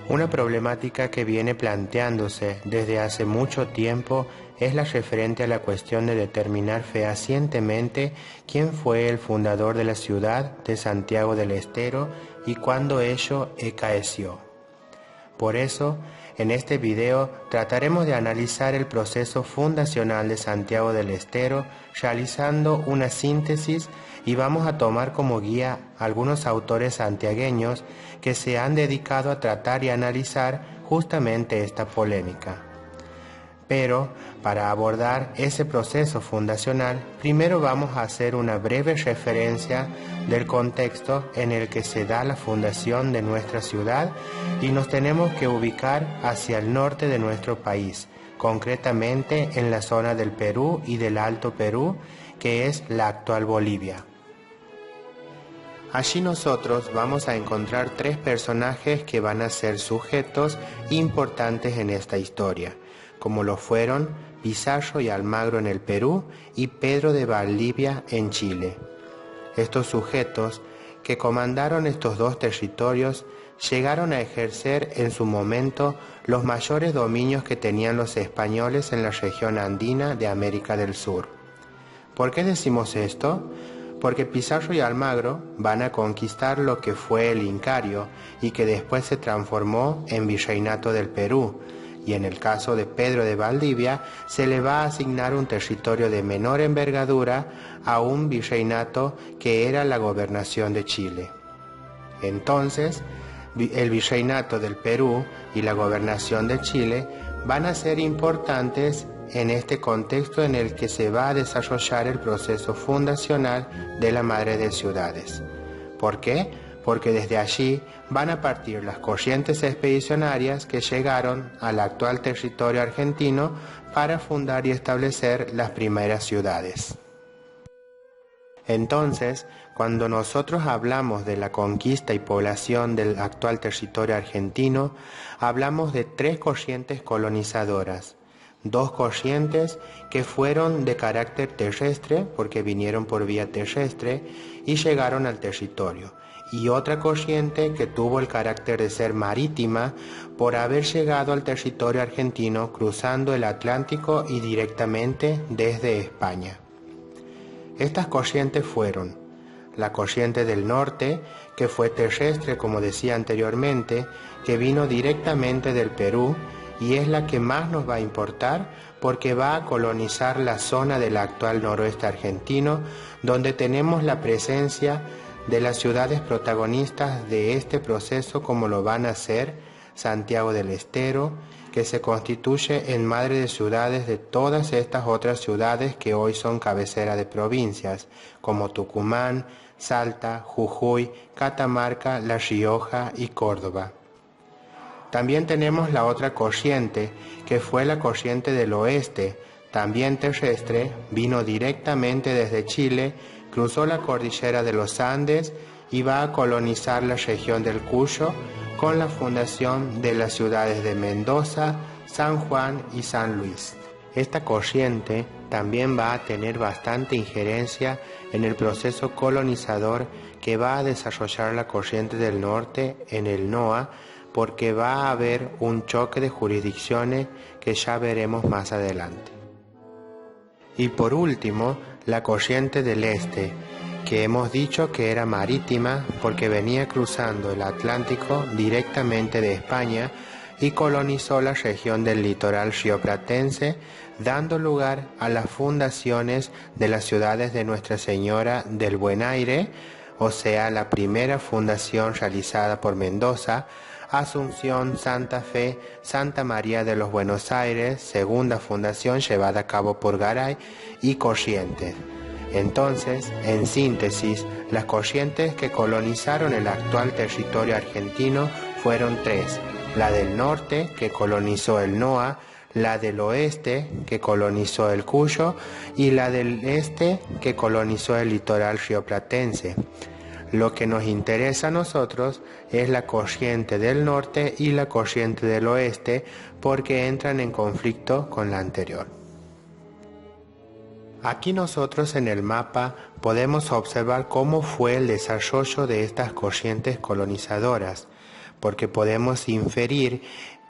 Una problemática que viene planteándose desde hace mucho tiempo es la referente a la cuestión de determinar fehacientemente quién fue el fundador de la ciudad de Santiago del Estero y cuándo ello acaeció. Por eso, en este video trataremos de analizar el proceso fundacional de Santiago del Estero, realizando una síntesis, y vamos a tomar como guía algunos autores santiagueños que se han dedicado a tratar y analizar justamente esta polémica. Pero, para abordar ese proceso fundacional, primero vamos a hacer una breve referencia del contexto en el que se da la fundación de nuestra ciudad y nos tenemos que ubicar hacia el norte de nuestro país, concretamente en la zona del Perú y del Alto Perú, que es la actual Bolivia. Allí nosotros vamos a encontrar tres personajes que van a ser sujetos importantes en esta historia, como lo fueron Pizarro y Almagro en el Perú y Pedro de Valdivia en Chile. Estos sujetos que comandaron estos dos territorios llegaron a ejercer en su momento los mayores dominios que tenían los españoles en la región andina de América del Sur. ¿Por qué decimos esto? Porque Pizarro y Almagro van a conquistar lo que fue el Incario y que después se transformó en Virreinato del Perú, y en el caso de Pedro de Valdivia se le va a asignar un territorio de menor envergadura a un virreinato que era la gobernación de Chile. Entonces, el virreinato del Perú y la gobernación de Chile van a ser importantes en este contexto en el que se va a desarrollar el proceso fundacional de la Madre de Ciudades. ¿Por qué? Porque desde allí van a partir las corrientes expedicionarias que llegaron al actual territorio argentino para fundar y establecer las primeras ciudades. Entonces, cuando nosotros hablamos de la conquista y población del actual territorio argentino, hablamos de tres corrientes colonizadoras. Dos corrientes que fueron de carácter terrestre, porque vinieron por vía terrestre y llegaron al territorio, y otra corriente que tuvo el carácter de ser marítima por haber llegado al territorio argentino cruzando el Atlántico y directamente desde España. Estas corrientes fueron la corriente del norte, que fue terrestre, como decía anteriormente, que vino directamente del Perú, y es la que más nos va a importar porque va a colonizar la zona del actual noroeste argentino, donde tenemos la presencia de las ciudades protagonistas de este proceso, como lo van a ser Santiago del Estero, que se constituye en madre de ciudades de todas estas otras ciudades que hoy son cabecera de provincias, como Tucumán, Salta, Jujuy, Catamarca, La Rioja y Córdoba. También tenemos la otra corriente, que fue la corriente del oeste, también terrestre, vino directamente desde Chile, cruzó la cordillera de los Andes y va a colonizar la región del Cuyo con la fundación de las ciudades de Mendoza, San Juan y San Luis. Esta corriente también va a tener bastante injerencia en el proceso colonizador que va a desarrollar la corriente del norte en el NOA, porque va a haber un choque de jurisdicciones que ya veremos más adelante. Y por último, la corriente del este, que hemos dicho que era marítima porque venía cruzando el Atlántico directamente de España y colonizó la región del litoral rioplatense, dando lugar a las fundaciones de las ciudades de Nuestra Señora del Buen Aire, o sea, la primera fundación realizada por Mendoza, Asunción, Santa Fe, Santa María de los Buenos Aires, segunda fundación llevada a cabo por Garay, y Corrientes. Entonces, en síntesis, las corrientes que colonizaron el actual territorio argentino fueron tres: la del norte, que colonizó el NOA, la del oeste, que colonizó el Cuyo, y la del este, que colonizó el litoral rioplatense. Lo que nos interesa a nosotros es la corriente del norte y la corriente del oeste, porque entran en conflicto con la anterior. Aquí nosotros en el mapa podemos observar cómo fue el desarrollo de estas corrientes colonizadoras. porque podemos inferir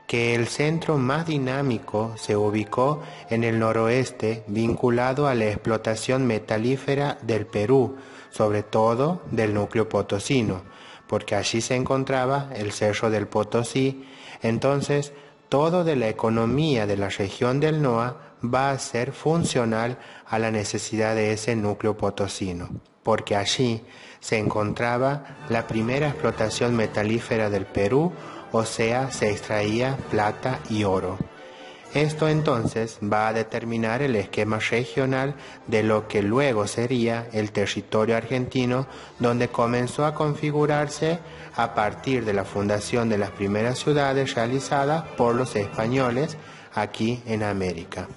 que el centro más dinámico se ubicó en el noroeste, vinculado a la explotación metalífera del Perú, sobre todo del núcleo potosino, porque allí se encontraba el Cerro del Potosí. Entonces, todo de la economía de la región del NOA va a ser funcional a la necesidad de ese núcleo potosino, porque allí se encontraba la primera explotación metalífera del Perú, o sea, se extraía plata y oro. Esto entonces va a determinar el esquema regional de lo que luego sería el territorio argentino, donde comenzó a configurarse a partir de la fundación de las primeras ciudades realizadas por los españoles aquí en América.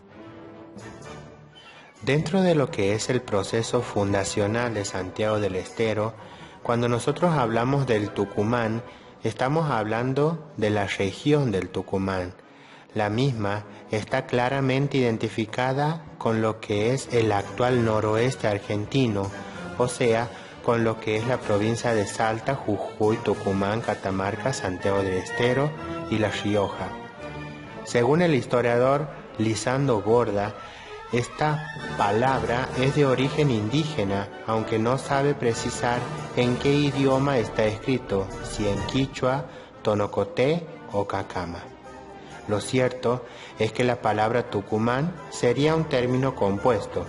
Dentro de lo que es el proceso fundacional de Santiago del Estero, cuando nosotros hablamos del Tucumán, estamos hablando de la región del Tucumán. La misma está claramente identificada con lo que es el actual noroeste argentino, o sea, con lo que es la provincia de Salta, Jujuy, Tucumán, Catamarca, Santiago del Estero y La Rioja. Según el historiador Lisandro Borda, esta palabra es de origen indígena, aunque no sabe precisar en qué idioma está escrito, si en quichua, tonocoté o cacama. Lo cierto es que la palabra Tucumán sería un término compuesto,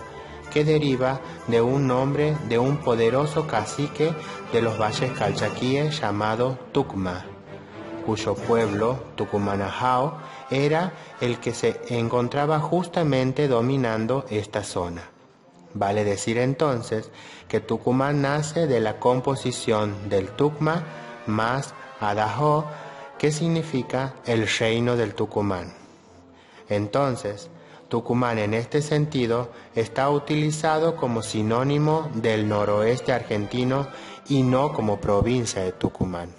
que deriva de un nombre de un poderoso cacique de los valles calchaquíes llamado Tucma, cuyo pueblo, Tucumanajao, era el que se encontraba justamente dominando esta zona. Vale decir entonces que Tucumán nace de la composición del Tucma más Adajó, que significa el reino del Tucumán. Entonces, Tucumán en este sentido está utilizado como sinónimo del noroeste argentino y no como provincia de Tucumán.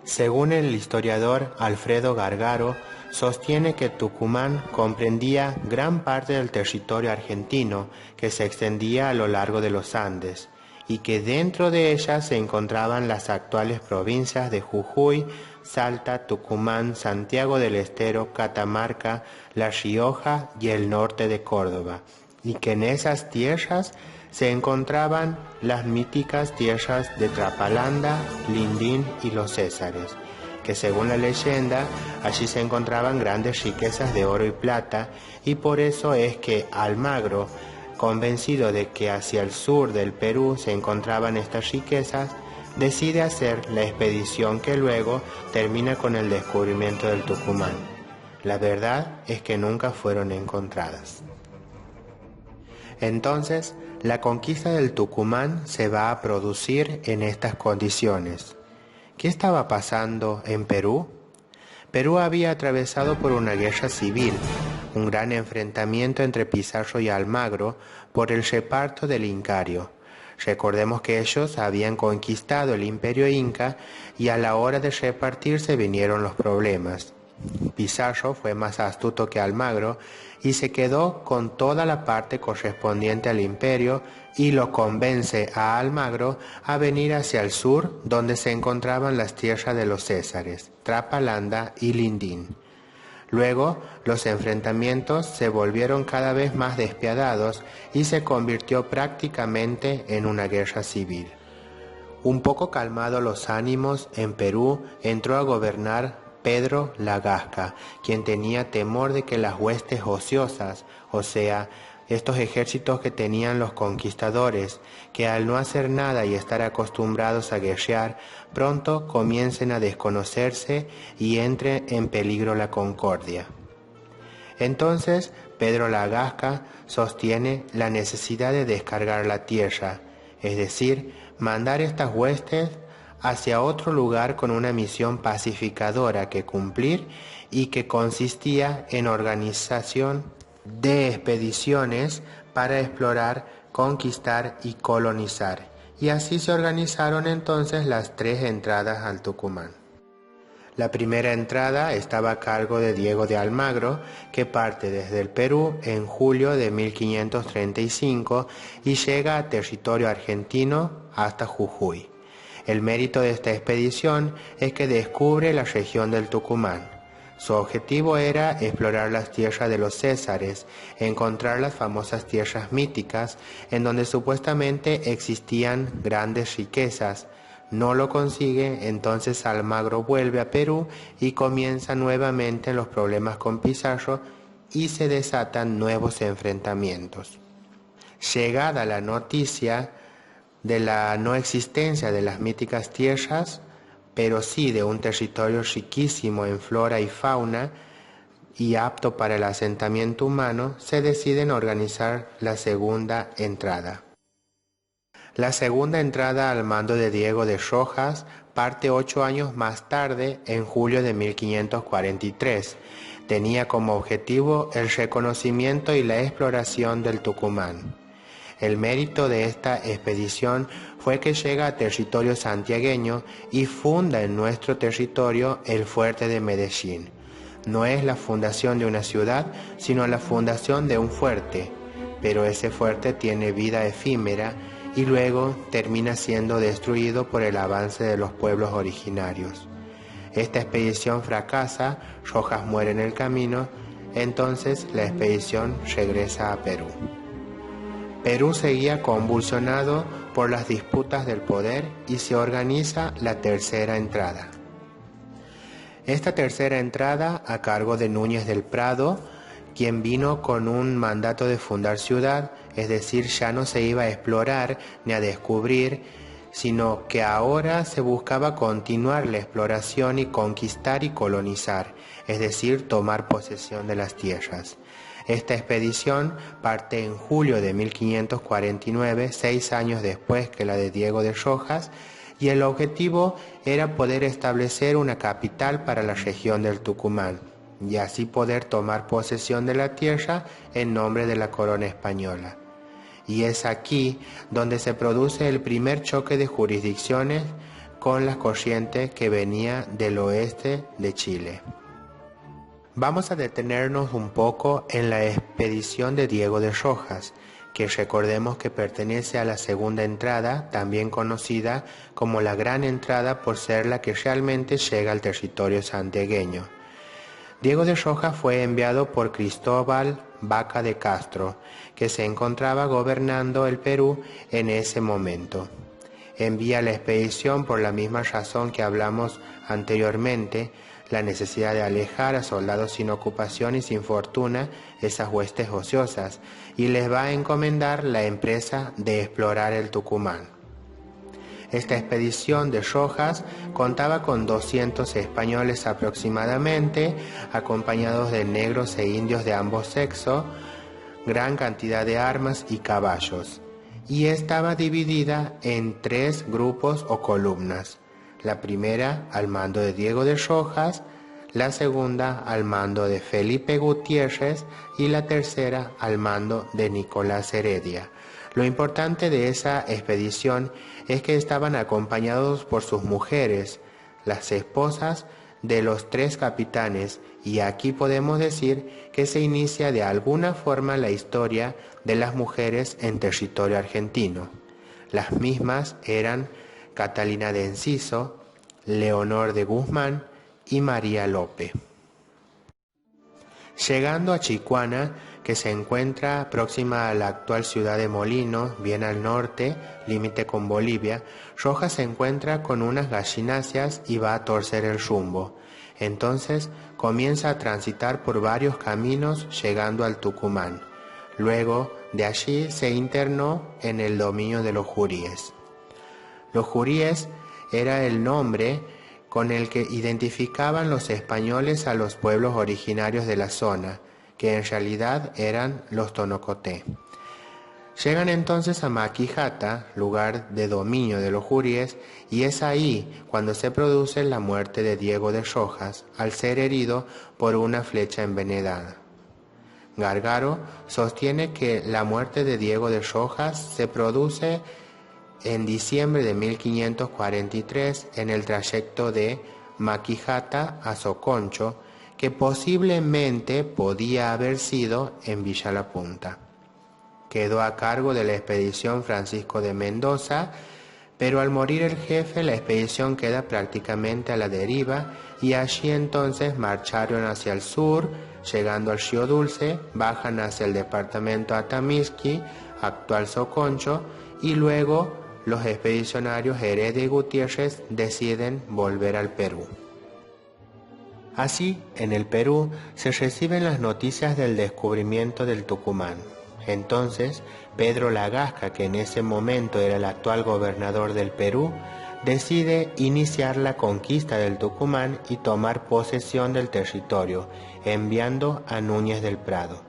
Según el historiador Alfredo Gargaro, sostiene que Tucumán comprendía gran parte del territorio argentino que se extendía a lo largo de los Andes y que dentro de ella se encontraban las actuales provincias de Jujuy, Salta, Tucumán, Santiago del Estero, Catamarca, La Rioja y el norte de Córdoba, y que en esas tierras se encontraban las míticas tierras de Trapalanda, Lindín y los Césares, que según la leyenda allí se encontraban grandes riquezas de oro y plata, y por eso es que Almagro, convencido de que hacia el sur del Perú se encontraban estas riquezas, decide hacer la expedición que luego termina con el descubrimiento del Tucumán. La verdad es que nunca fueron encontradas. Entonces, la conquista del Tucumán se va a producir en estas condiciones. ¿Qué estaba pasando en Perú? Perú había atravesado por una guerra civil, un gran enfrentamiento entre Pizarro y Almagro por el reparto del Incario. Recordemos que ellos habían conquistado el Imperio Inca y a la hora de repartirse vinieron los problemas. Pizarro fue más astuto que Almagro y se quedó con toda la parte correspondiente al imperio y lo convence a Almagro a venir hacia el sur, donde se encontraban las tierras de los Césares, Trapalanda y Lindín. Luego, los enfrentamientos se volvieron cada vez más despiadados y se convirtió prácticamente en una guerra civil. Un poco calmados los ánimos, en Perú entró a gobernar Pedro Lagasca, quien tenía temor de que las huestes ociosas, o sea, estos ejércitos que tenían los conquistadores, que al no hacer nada y estar acostumbrados a guerrear, pronto comiencen a desconocerse y entre en peligro la concordia. Entonces Pedro Lagasca sostiene la necesidad de descargar la tierra, es decir, mandar estas huestes hacia otro lugar con una misión pacificadora que cumplir y que consistía en organización de expediciones para explorar, conquistar y colonizar. Y así se organizaron entonces las 3 entradas al Tucumán. La primera entrada estaba a cargo de Diego de Almagro, que parte desde el Perú en julio de 1535 y llega a territorio argentino hasta Jujuy. El mérito de esta expedición es que descubre la región del Tucumán. Su objetivo era explorar las tierras de los Césares, encontrar las famosas tierras míticas en donde supuestamente existían grandes riquezas. No lo consigue, entonces Almagro vuelve a Perú y comienza nuevamente los problemas con Pizarro y se desatan nuevos enfrentamientos. Llegada la noticia de la no existencia de las míticas tierras, pero sí de un territorio riquísimo en flora y fauna y apto para el asentamiento humano, se deciden organizar la segunda entrada. La segunda entrada al mando de Diego de Rojas parte 8 años más tarde, en julio de 1543. Tenía como objetivo el reconocimiento y la exploración del Tucumán. El mérito de esta expedición fue que llega a territorio santiagueño y funda en nuestro territorio el fuerte de Medellín. No es la fundación de una ciudad, sino la fundación de un fuerte, pero ese fuerte tiene vida efímera y luego termina siendo destruido por el avance de los pueblos originarios. Esta expedición fracasa, Rojas muere en el camino, entonces la expedición regresa a Perú. Perú seguía convulsionado por las disputas del poder y se organiza la tercera entrada. Esta tercera entrada, a cargo de Núñez del Prado, quien vino con un mandato de fundar ciudad, es decir, ya no se iba a explorar ni a descubrir, sino que ahora se buscaba continuar la exploración y conquistar y colonizar, es decir, tomar posesión de las tierras. Esta expedición parte en julio de 1549, 6 años después que la de Diego de Rojas, y el objetivo era poder establecer una capital para la región del Tucumán, y así poder tomar posesión de la tierra en nombre de la corona española. Y es aquí donde se produce el primer choque de jurisdicciones con la corriente que venía del oeste de Chile. Vamos a detenernos un poco en la expedición de Diego de Rojas, que recordemos que pertenece a la segunda entrada, también conocida como la Gran Entrada por ser la que realmente llega al territorio santiagueño. Diego de Rojas fue enviado por Cristóbal Vaca de Castro, que se encontraba gobernando el Perú en ese momento. Envía la expedición por la misma razón que hablamos anteriormente, la necesidad de alejar a soldados sin ocupación y sin fortuna, esas huestes ociosas, y les va a encomendar la empresa de explorar el Tucumán. Esta expedición de Rojas contaba con 200 españoles aproximadamente, acompañados de negros e indios de ambos sexos, gran cantidad de armas y caballos, y estaba dividida en 3 grupos o columnas. La primera al mando de Diego de Rojas, la segunda al mando de Felipe Gutiérrez y la tercera al mando de Nicolás Heredia. Lo importante de esa expedición es que estaban acompañados por sus mujeres, las esposas de los 3 capitanes, y aquí podemos decir que se inicia de alguna forma la historia de las mujeres en territorio argentino. Las mismas eran Catalina de Enciso, Leonor de Guzmán y María Lope. Llegando a Chicuana, que se encuentra próxima a la actual ciudad de Molinos, bien al norte, límite con Bolivia, Rojas se encuentra con unas gallinacias y va a torcer el rumbo. Entonces comienza a transitar por varios caminos llegando al Tucumán. Luego de allí se internó en el dominio de los juríes. Los juríes era el nombre con el que identificaban los españoles a los pueblos originarios de la zona, que en realidad eran los tonocoté. Llegan entonces a Maquijata, lugar de dominio de los juríes, y es ahí cuando se produce la muerte de Diego de Rojas, al ser herido por una flecha envenenada. Gargaro sostiene que la muerte de Diego de Rojas se produce en diciembre de 1543 en el trayecto de Maquijata a Soconcho, que posiblemente podía haber sido en Villa La Punta. Quedó a cargo de la expedición Francisco de Mendoza, pero al morir el jefe la expedición queda prácticamente a la deriva y allí entonces marcharon hacia el sur, llegando al Río Dulce, bajan hacia el departamento Atamisqui, actual Soconcho, y luego los expedicionarios Heredia y Gutiérrez deciden volver al Perú. Así, en el Perú se reciben las noticias del descubrimiento del Tucumán. Entonces, Pedro Lagasca, que en ese momento era el actual gobernador del Perú, decide iniciar la conquista del Tucumán y tomar posesión del territorio, enviando a Núñez del Prado.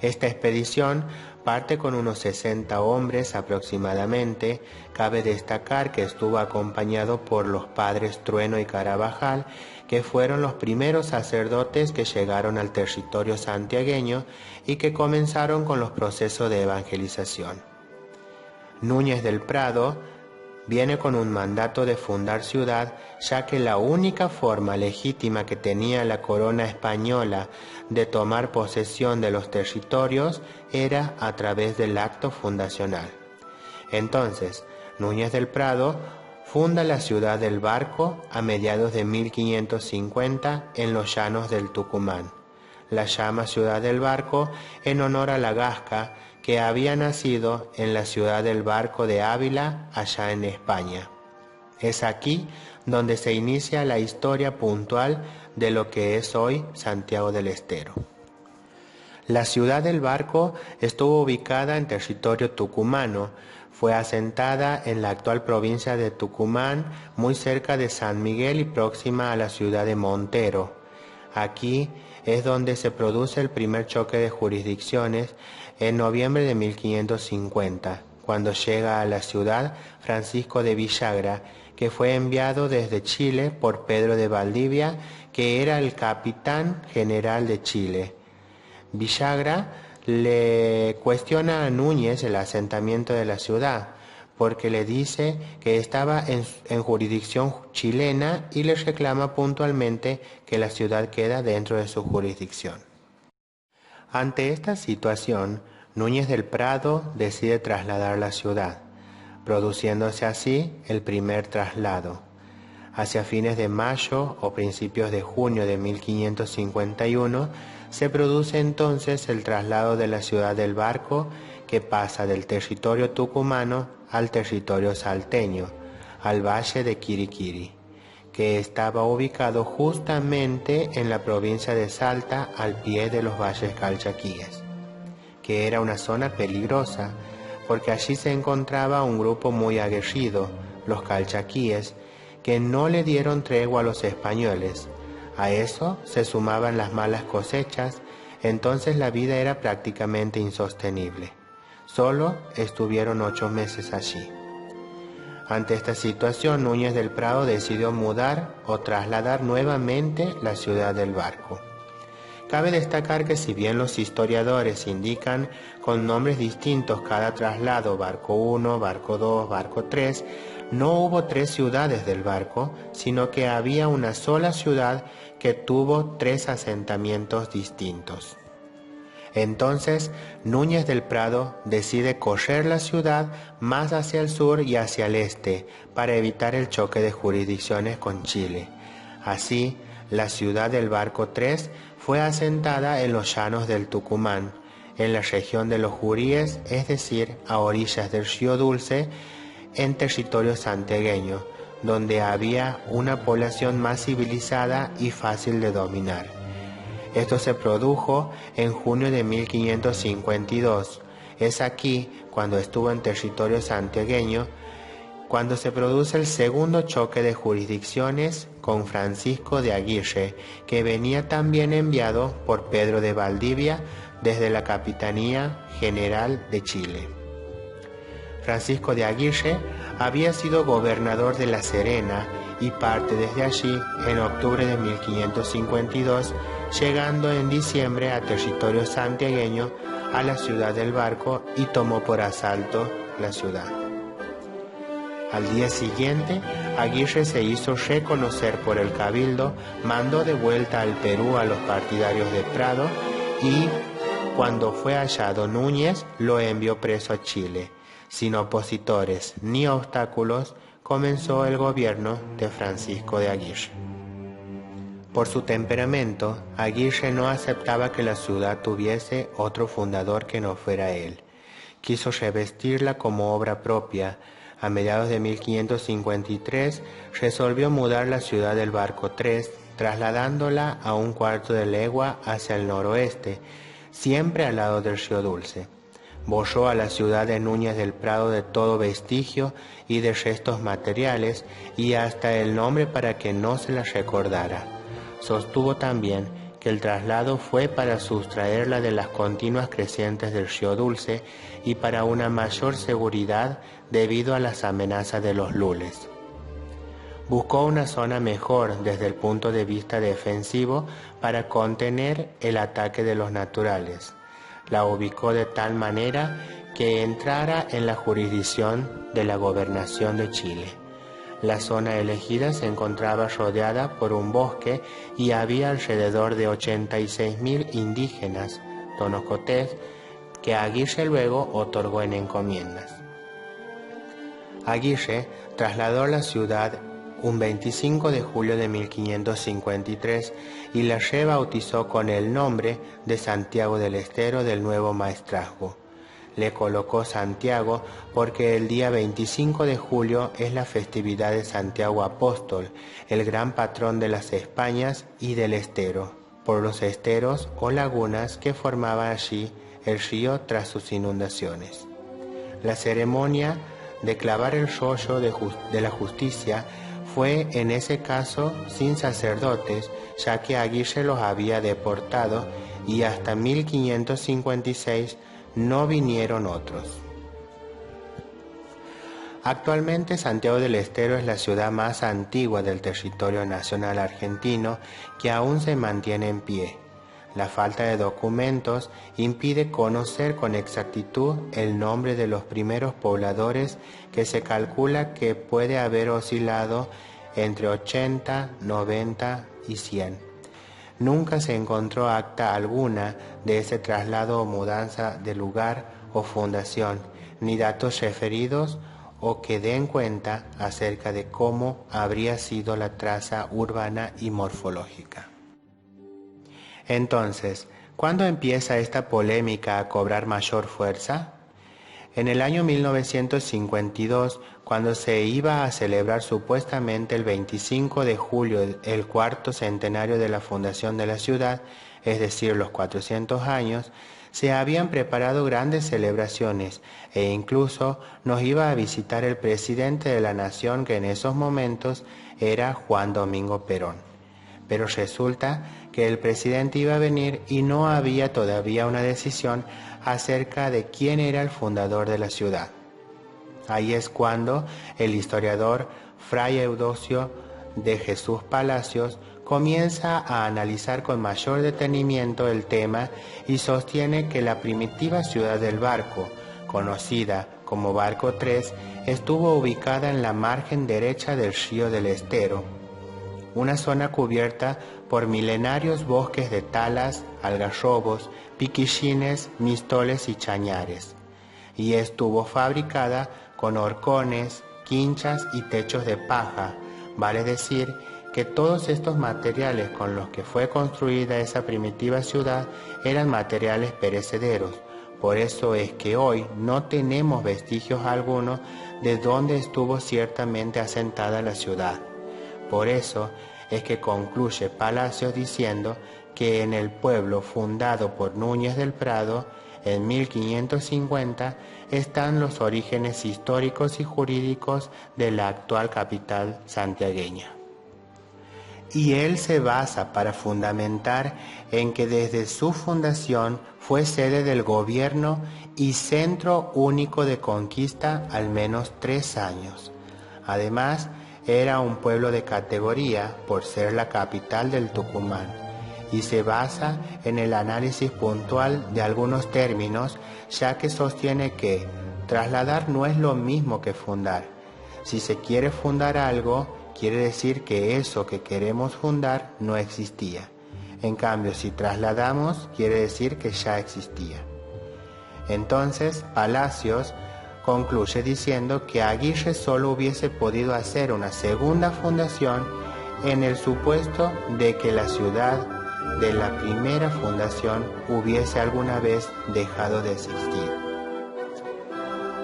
Esta expedición parte con unos 60 hombres aproximadamente. Cabe destacar que estuvo acompañado por los padres Trueno y Carabajal, que fueron los primeros sacerdotes que llegaron al territorio santiagueño y que comenzaron con los procesos de evangelización. Núñez del Prado viene con un mandato de fundar ciudad, ya que la única forma legítima que tenía la corona española de tomar posesión de los territorios era a través del acto fundacional. Entonces, Núñez del Prado funda la ciudad del Barco a mediados de 1550 en los llanos del Tucumán. La llama Ciudad del Barco en honor a Lagasca, que había nacido en la ciudad del Barco de Ávila, allá en España. Es aquí donde se inicia la historia puntual de lo que es hoy Santiago del Estero. La ciudad del Barco estuvo ubicada en territorio tucumano. Fue asentada en la actual provincia de Tucumán, muy cerca de San Miguel y próxima a la ciudad de Montero. Aquí es donde se produce el primer choque de jurisdicciones en noviembre de 1550, cuando llega a la ciudad Francisco de Villagra, que fue enviado desde Chile por Pedro de Valdivia, que era el capitán general de Chile. Villagra le cuestiona a Núñez el asentamiento de la ciudad, porque le dice que estaba en jurisdicción chilena y le reclama puntualmente que la ciudad queda dentro de su jurisdicción. Ante esta situación, Núñez del Prado decide trasladar la ciudad, produciéndose así el primer traslado. Hacia fines de mayo o principios de junio de 1551 se produce entonces el traslado de la ciudad del Barco, que pasa del territorio tucumano al territorio salteño, al valle de Quiriquiri, que estaba ubicado justamente en la provincia de Salta, al pie de los valles calchaquíes, que era una zona peligrosa, porque allí se encontraba un grupo muy aguerrido, los calchaquíes, que no le dieron tregua a los españoles. A eso se sumaban las malas cosechas, entonces la vida era prácticamente insostenible. Solo estuvieron 8 meses allí. Ante esta situación, Núñez del Prado decidió mudar o trasladar nuevamente la ciudad del Barco. Cabe destacar que si bien los historiadores indican con nombres distintos cada traslado, Barco 1, Barco 2, Barco 3, no hubo 3 ciudades del Barco, sino que había una sola ciudad que tuvo 3 asentamientos distintos. Entonces, Núñez del Prado decide correr la ciudad más hacia el sur y hacia el este para evitar el choque de jurisdicciones con Chile. Así, la ciudad del Barco 3 fue asentada en los llanos del Tucumán, en la región de los Juríes, es decir, a orillas del Río Dulce, en territorio santiagueño, donde había una población más civilizada y fácil de dominar. Esto se produjo en junio de 1552. Es aquí, cuando estuvo en territorio santiagueño, cuando se produce el segundo choque de jurisdicciones con Francisco de Aguirre, que venía también enviado por Pedro de Valdivia desde la Capitanía General de Chile. Francisco de Aguirre había sido gobernador de La Serena y parte desde allí en octubre de 1552, llegando en diciembre a territorio santiagueño, a la ciudad del Barco, y tomó por asalto la ciudad. Al día siguiente, Aguirre se hizo reconocer por el Cabildo, mandó de vuelta al Perú a los partidarios de Prado y, cuando fue hallado Núñez, lo envió preso a Chile. Sin opositores ni obstáculos, comenzó el gobierno de Francisco de Aguirre. Por su temperamento, Aguirre no aceptaba que la ciudad tuviese otro fundador que no fuera él. Quiso revestirla como obra propia. A mediados de 1553 resolvió mudar la ciudad del Barco 3, trasladándola a un cuarto de legua hacia el noroeste, siempre al lado del río Dulce. Borró a la ciudad de Núñez del Prado de todo vestigio y de restos materiales y hasta el nombre para que no se la recordara. Sostuvo también que el traslado fue para sustraerla de las continuas crecientes del río Dulce y para una mayor seguridad debido a las amenazas de los lules. Buscó una zona mejor desde el punto de vista defensivo para contener el ataque de los naturales. La ubicó de tal manera que entrara en la jurisdicción de la gobernación de Chile. La zona elegida se encontraba rodeada por un bosque y había alrededor de 86.000 indígenas tonocotés que Aguirre luego otorgó en encomiendas. Aguirre trasladó la ciudad un 25 de julio de 1553 y la rebautizó con el nombre de Santiago del Estero del nuevo maestrazgo. Le colocó Santiago porque el día 25 de julio es la festividad de Santiago Apóstol, el gran patrón de las Españas y del Estero, por los esteros o lagunas que formaban allí el río tras sus inundaciones. La ceremonia de clavar el rollo de la justicia fue en ese caso sin sacerdotes, ya que Aguirre los había deportado y hasta 1556 no vinieron otros. Actualmente Santiago del Estero es la ciudad más antigua del territorio nacional argentino que aún se mantiene en pie. La falta de documentos impide conocer con exactitud el nombre de los primeros pobladores, que se calcula que puede haber oscilado entre 80, 90 y 100. Nunca se encontró acta alguna de ese traslado o mudanza de lugar o fundación, ni datos referidos o que den cuenta acerca de cómo habría sido la traza urbana y morfológica. Entonces, ¿cuándo empieza esta polémica a cobrar mayor fuerza? En el año 1952, cuando se iba a celebrar supuestamente el 25 de julio el cuarto centenario de la fundación de la ciudad, es decir, los 400 años, se habían preparado grandes celebraciones e incluso nos iba a visitar el presidente de la nación, que en esos momentos era Juan Domingo Perón. Pero resulta que el presidente iba a venir y no había todavía una decisión acerca de quién era el fundador de la ciudad. Ahí es cuando el historiador Fray Eudosio de Jesús Palacios comienza a analizar con mayor detenimiento el tema y sostiene que la primitiva ciudad del Barco, conocida como Barco 3, estuvo ubicada en la margen derecha del río del Estero, una zona cubierta por milenarios bosques de talas, algarrobos, piquillines, mistoles y chañares, y estuvo fabricada con horcones, quinchas y techos de paja. Vale decir que todos estos materiales con los que fue construida esa primitiva ciudad eran materiales perecederos. Por eso es que hoy no tenemos vestigios algunos de dónde estuvo ciertamente asentada la ciudad. Por eso es que concluye Palacios diciendo que en el pueblo fundado por Núñez del Prado en 1550 están los orígenes históricos y jurídicos de la actual capital santiagueña. Y él se basa para fundamentar en que desde su fundación fue sede del gobierno y centro único de conquista al menos 3 años. Además, era un pueblo de categoría por ser la capital del Tucumán, y se basa en el análisis puntual de algunos términos, ya que sostiene que trasladar no es lo mismo que fundar. Si se quiere fundar algo, quiere decir que eso que queremos fundar no existía. En cambio, si trasladamos, quiere decir que ya existía. Entonces, Palacios concluye diciendo que Aguirre solo hubiese podido hacer una segunda fundación en el supuesto de que la ciudad de la primera fundación hubiese alguna vez dejado de existir.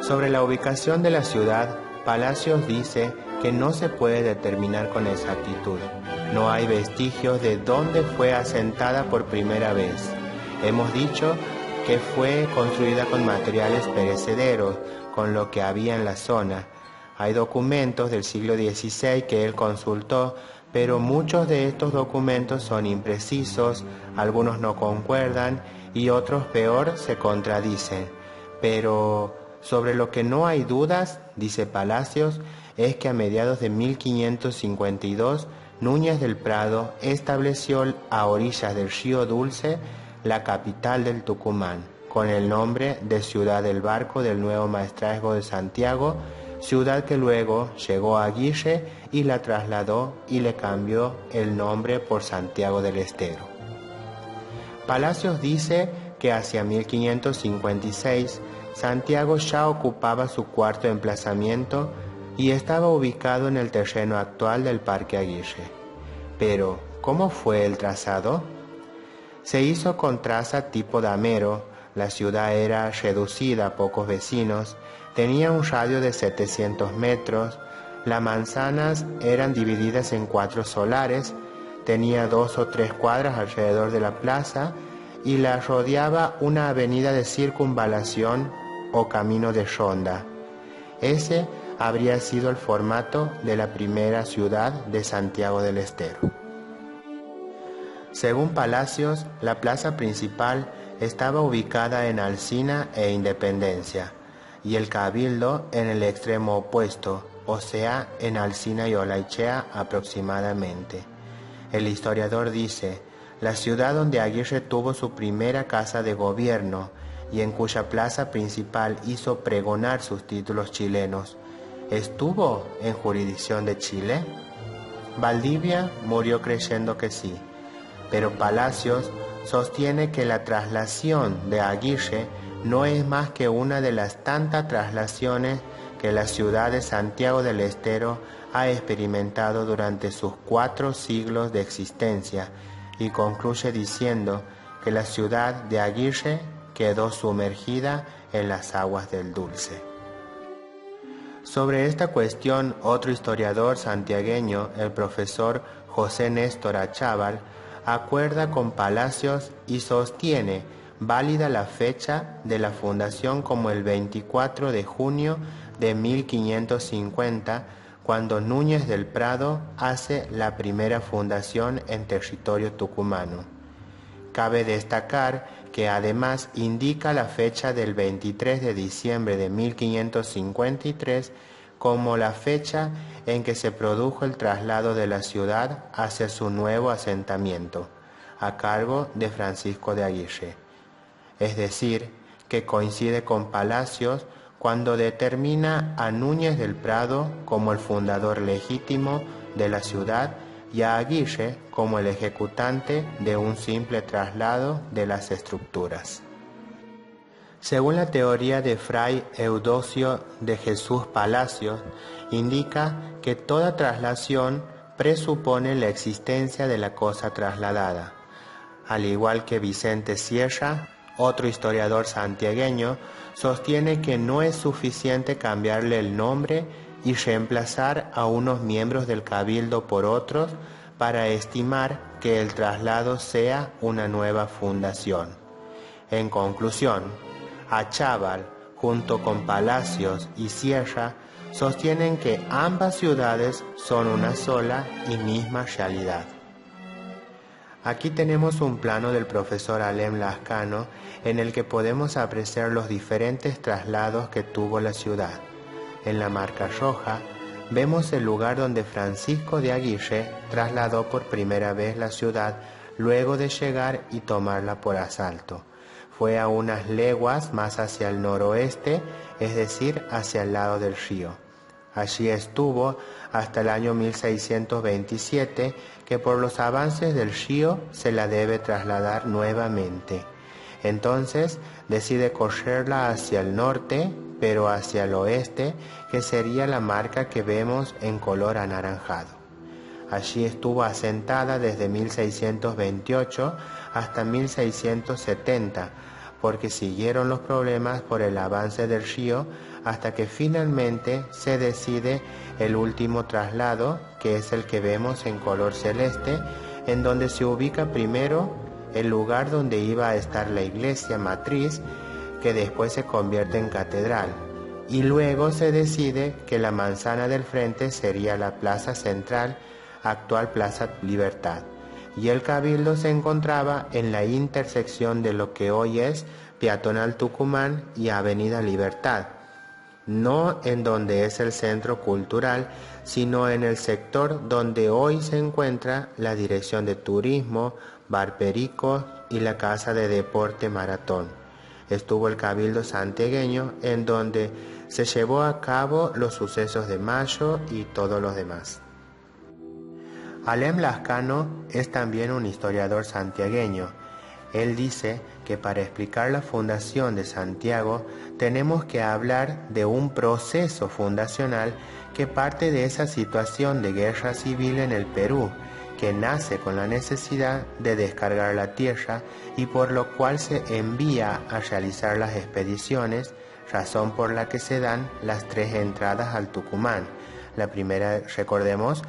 Sobre la ubicación de la ciudad, Palacios dice que no se puede determinar con exactitud. No hay vestigios de dónde fue asentada por primera vez. Hemos dicho que fue construida con materiales perecederos, con lo que había en la zona. Hay documentos del siglo XVI que él consultó, pero muchos de estos documentos son imprecisos, algunos no concuerdan y otros peor se contradicen. Pero sobre lo que no hay dudas, dice Palacios, es que a mediados de 1552 Núñez del Prado estableció a orillas del río Dulce la capital del Tucumán, con el nombre de Ciudad del Barco del nuevo Maestrazgo de Santiago, ciudad que luego llegó a Aguirre y la trasladó y le cambió el nombre por Santiago del Estero. Palacios dice que hacia 1556 Santiago ya ocupaba su cuarto emplazamiento y estaba ubicado en el terreno actual del Parque Aguirre. Pero, ¿cómo fue el trazado? Se hizo con traza tipo damero. La ciudad era reducida a pocos vecinos, tenía un radio de 700 metros, las manzanas eran divididas en 4 solares, tenía 2 o 3 cuadras alrededor de la plaza y la rodeaba una avenida de circunvalación o camino de ronda. Ese habría sido el formato de la primera ciudad de Santiago del Estero. Según Palacios, la plaza principal estaba ubicada en Alsina e Independencia, y el cabildo en el extremo opuesto, o sea, en Alsina y Olaechea aproximadamente. El historiador dice, la ciudad donde Aguirre tuvo su primera casa de gobierno y en cuya plaza principal hizo pregonar sus títulos chilenos, ¿estuvo en jurisdicción de Chile? Valdivia murió creyendo que sí, pero Palacios sostiene que la traslación de Aguirre no es más que una de las tantas traslaciones que la ciudad de Santiago del Estero ha experimentado durante sus 4 siglos de existencia y concluye diciendo que la ciudad de Aguirre quedó sumergida en las aguas del Dulce. Sobre esta cuestión, otro historiador santiagueño, el profesor José Néstor Achával, acuerda con Palacios y sostiene válida la fecha de la fundación como el 24 de junio de 1550, cuando Núñez del Prado hace la primera fundación en territorio tucumano. Cabe destacar que además indica la fecha del 23 de diciembre de 1553 como la fecha en que se produjo el traslado de la ciudad hacia su nuevo asentamiento, a cargo de Francisco de Aguirre. Es decir, que coincide con Palacios cuando determina a Núñez del Prado como el fundador legítimo de la ciudad y a Aguirre como el ejecutante de un simple traslado de las estructuras. Según la teoría de Fray Eudosio de Jesús Palacios, indica que toda traslación presupone la existencia de la cosa trasladada. Al igual que Vicente Sierra, otro historiador santiagueño, sostiene que no es suficiente cambiarle el nombre y reemplazar a unos miembros del cabildo por otros para estimar que el traslado sea una nueva fundación. En conclusión, Achával, junto con Palacios y Sierra, sostienen que ambas ciudades son una sola y misma realidad. Aquí tenemos un plano del profesor Alem Lascano en el que podemos apreciar los diferentes traslados que tuvo la ciudad. En la marca roja vemos el lugar donde Francisco de Aguirre trasladó por primera vez la ciudad luego de llegar y tomarla por asalto. Fue a unas leguas más hacia el noroeste, es decir, hacia el lado del río. Allí estuvo hasta el año 1627, que por los avances del río se la debe trasladar nuevamente. Entonces decide correrla hacia el norte, pero hacia el oeste, que sería la marca que vemos en color anaranjado. Allí estuvo asentada desde 1628 hasta 1670, porque siguieron los problemas por el avance del río hasta que finalmente se decide el último traslado, que es el que vemos en color celeste, en donde se ubica primero el lugar donde iba a estar la iglesia matriz, que después se convierte en catedral, y luego se decide que la manzana del frente sería la plaza central, actual Plaza Libertad, y el cabildo se encontraba en la intersección de lo que hoy es Peatonal Tucumán y Avenida Libertad, no en donde es el centro cultural, sino en el sector donde hoy se encuentra la Dirección de Turismo, Bar Perico y la Casa de Deporte Maratón. Estuvo el cabildo santiagueño, en donde se llevó a cabo los sucesos de mayo y todos los demás. Alem Lascano es también un historiador santiagueño. Él dice que para explicar la fundación de Santiago tenemos que hablar de un proceso fundacional que parte de esa situación de guerra civil en el Perú, que nace con la necesidad de descargar la tierra y por lo cual se envía a realizar las expediciones, razón por la que se dan las 3 entradas al Tucumán. La primera, recordemos,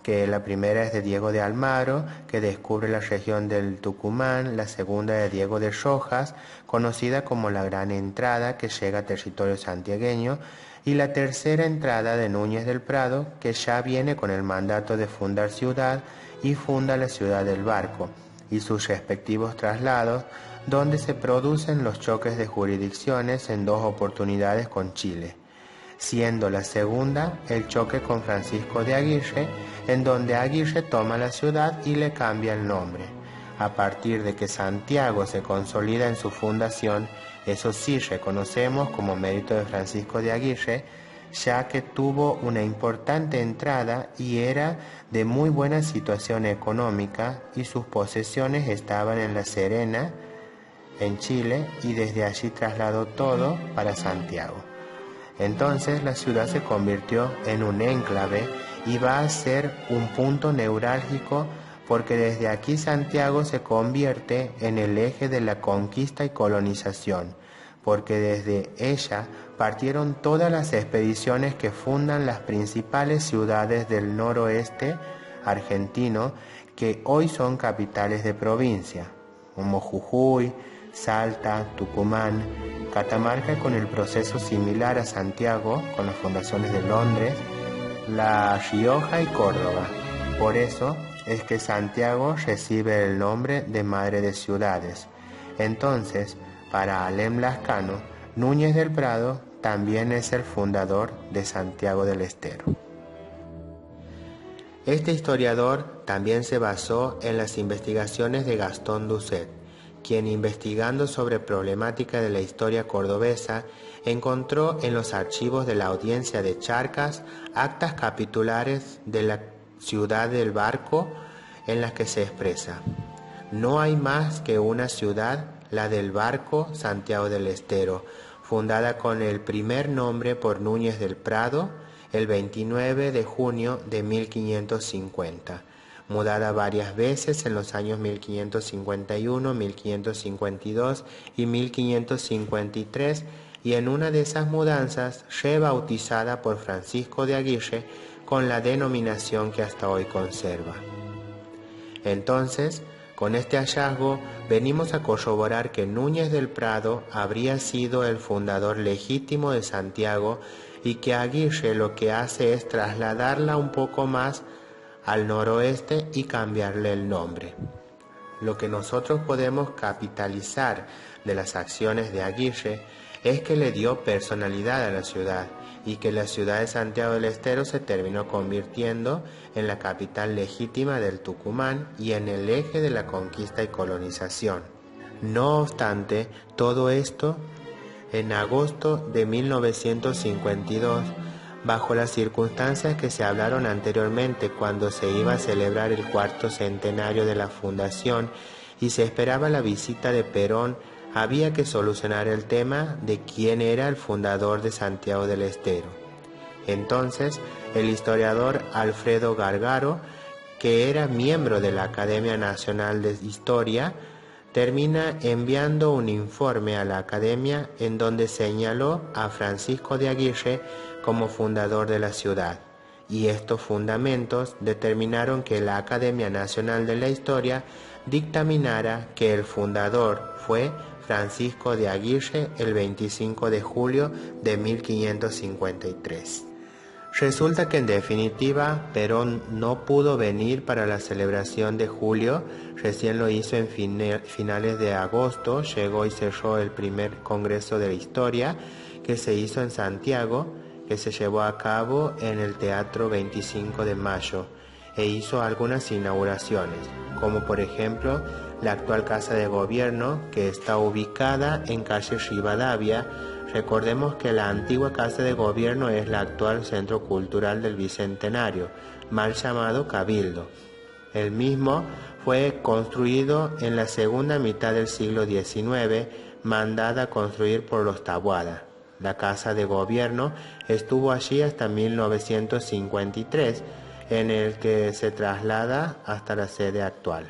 que la primera es de Diego de Almagro, que descubre la región del Tucumán, la segunda de Diego de Rojas, conocida como la Gran Entrada, que llega a territorio santiagueño, y la tercera entrada de Núñez del Prado, que ya viene con el mandato de fundar ciudad y funda la ciudad del Barco, y sus respectivos traslados, donde se producen los choques de jurisdicciones en 2 oportunidades con Chile, siendo la segunda el choque con Francisco de Aguirre, en donde Aguirre toma la ciudad y le cambia el nombre. A partir de que Santiago se consolida en su fundación, eso sí reconocemos como mérito de Francisco de Aguirre, ya que tuvo una importante entrada y era de muy buena situación económica y sus posesiones estaban en La Serena, en Chile, y desde allí trasladó todo para Santiago. Entonces la ciudad se convirtió en un enclave y va a ser un punto neurálgico, porque desde aquí Santiago se convierte en el eje de la conquista y colonización, porque desde ella partieron todas las expediciones que fundan las principales ciudades del noroeste argentino, que hoy son capitales de provincia, como Jujuy, Salta, Tucumán, Catamarca con el proceso similar a Santiago, con las fundaciones de Londres, La Rioja y Córdoba. Por eso es que Santiago recibe el nombre de Madre de Ciudades. Entonces, para Alem Lascano, Núñez del Prado también es el fundador de Santiago del Estero. Este historiador también se basó en las investigaciones de Gastón Doucet, quien, investigando sobre problemática de la historia cordobesa, encontró en los archivos de la Audiencia de Charcas actas capitulares de la ciudad del Barco, en las que se expresa: no hay más que una ciudad, la del Barco, Santiago del Estero, fundada con el primer nombre por Núñez del Prado el 29 de junio de 1550, mudada varias veces en los años 1551, 1552 y 1553, y en una de esas mudanzas rebautizada por Francisco de Aguirre con la denominación que hasta hoy conserva. Entonces, con este hallazgo venimos a corroborar que Núñez del Prado habría sido el fundador legítimo de Santiago y que Aguirre lo que hace es trasladarla un poco más al noroeste y cambiarle el nombre. Lo que nosotros podemos capitalizar de las acciones de Aguirre es que le dio personalidad a la ciudad y que la ciudad de Santiago del Estero se terminó convirtiendo en la capital legítima del Tucumán y en el eje de la conquista y colonización. No obstante, todo esto, en agosto de 1952, bajo las circunstancias que se hablaron anteriormente, cuando se iba a celebrar el 4º centenario de la fundación y se esperaba la visita de Perón había que solucionar el tema de quién era el fundador de Santiago del Estero. Entonces, el historiador Alfredo Gargaro, que era miembro de la Academia Nacional de Historia, termina enviando un informe a la Academia en donde señaló a Francisco de Aguirre como fundador de la ciudad. Y estos fundamentos determinaron que la Academia Nacional de la Historia dictaminara que el fundador fue Francisco de Aguirre el 25 de julio de 1553. Resulta que en definitiva Perón no pudo venir para la celebración de julio, recién lo hizo en finales de agosto, llegó y cerró el primer Congreso de la Historia que se hizo en Santiago, que se llevó a cabo en el Teatro 25 de Mayo, e hizo algunas inauguraciones, como por ejemplo la actual Casa de Gobierno, que está ubicada en calle Rivadavia. Recordemos que la antigua Casa de Gobierno es la actual Centro Cultural del Bicentenario, mal llamado Cabildo. El mismo fue construido en la segunda mitad del siglo XIX, mandada a construir por los Taboada. La Casa de Gobierno estuvo allí hasta 1953, en el que se traslada hasta la sede actual.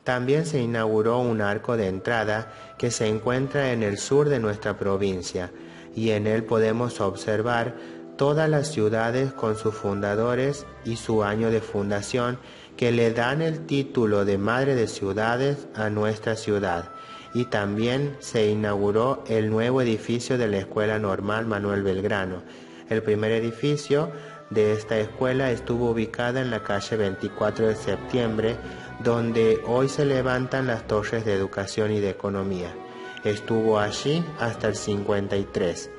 También se inauguró un arco de entrada que se encuentra en el sur de nuestra provincia, y en él podemos observar todas las ciudades con sus fundadores y su año de fundación, que le dan el título de Madre de Ciudades a nuestra ciudad. Y también se inauguró el nuevo edificio de la Escuela Normal Manuel Belgrano. El primer edificio de esta escuela estuvo ubicada en la calle 24 de septiembre, donde hoy se levantan las torres de educación y de economía. Estuvo allí hasta el 53,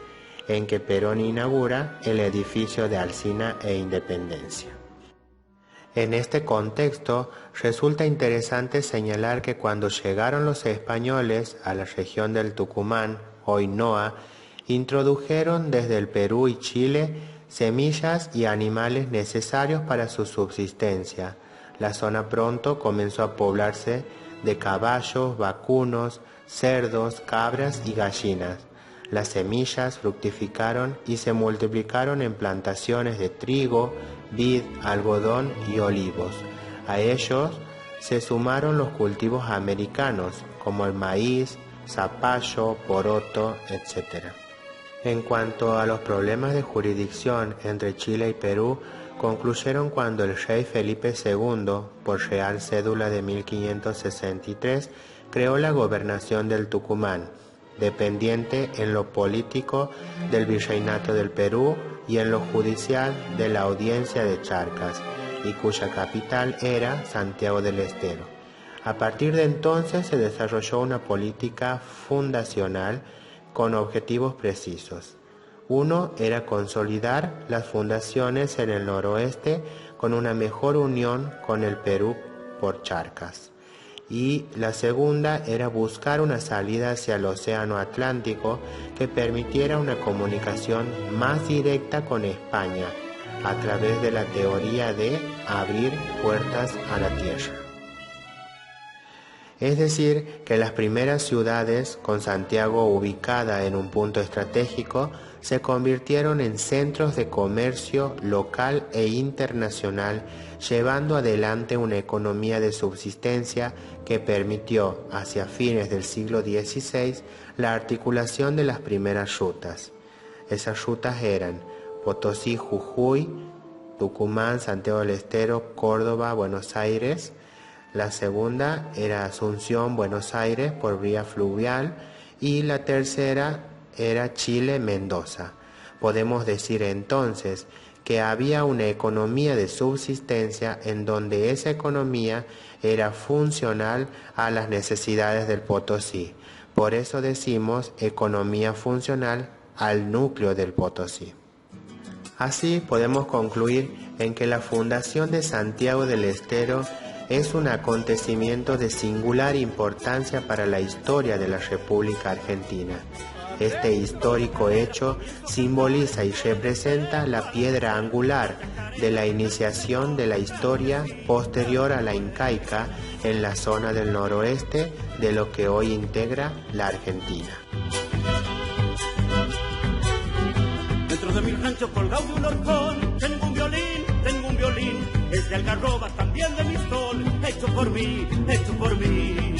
en que Perón inaugura el edificio de Alsina e Independencia. En este contexto, resulta interesante señalar que cuando llegaron los españoles a la región del Tucumán, hoy Noa, introdujeron desde el Perú y Chile semillas y animales necesarios para su subsistencia. La zona pronto comenzó a poblarse de caballos, vacunos, cerdos, cabras y gallinas. Las semillas fructificaron y se multiplicaron en plantaciones de trigo, vid, algodón y olivos. A ellos se sumaron los cultivos americanos, como el maíz, zapallo, poroto, etc. En cuanto a los problemas de jurisdicción entre Chile y Perú, concluyeron cuando el rey Felipe II, por Real Cédula de 1563, creó la gobernación del Tucumán, dependiente en lo político del Virreinato del Perú y en lo judicial de la Audiencia de Charcas, y cuya capital era Santiago del Estero. A partir de entonces se desarrolló una política fundacional con objetivos precisos. Uno era consolidar las fundaciones en el noroeste con una mejor unión con el Perú por Charcas. Y la segunda era buscar una salida hacia el Océano Atlántico que permitiera una comunicación más directa con España a través de la teoría de abrir puertas a la tierra. Es decir, que las primeras ciudades, con Santiago ubicada en un punto estratégico, se convirtieron en centros de comercio local e internacional, llevando adelante una economía de subsistencia que permitió, hacia fines del siglo XVI, la articulación de las primeras rutas. Esas rutas eran Potosí, Jujuy, Tucumán, Santiago del Estero, Córdoba, Buenos Aires. La segunda era Asunción, Buenos Aires, por vía fluvial, y la tercera era Chile, Mendoza. Podemos decir entonces que había una economía de subsistencia en donde esa economía era funcional a las necesidades del Potosí. Por eso decimos economía funcional al núcleo del Potosí. Así podemos concluir en que la fundación de Santiago del Estero es un acontecimiento de singular importancia para la historia de la República Argentina. Este histórico hecho simboliza y representa la piedra angular de la iniciación de la historia posterior a la incaica en la zona del noroeste de lo que hoy integra la Argentina. Dentro de mi rancho colgado de un horcón, tengo un violín, es de algarroba, también de mistol, hecho por mí, hecho por mí.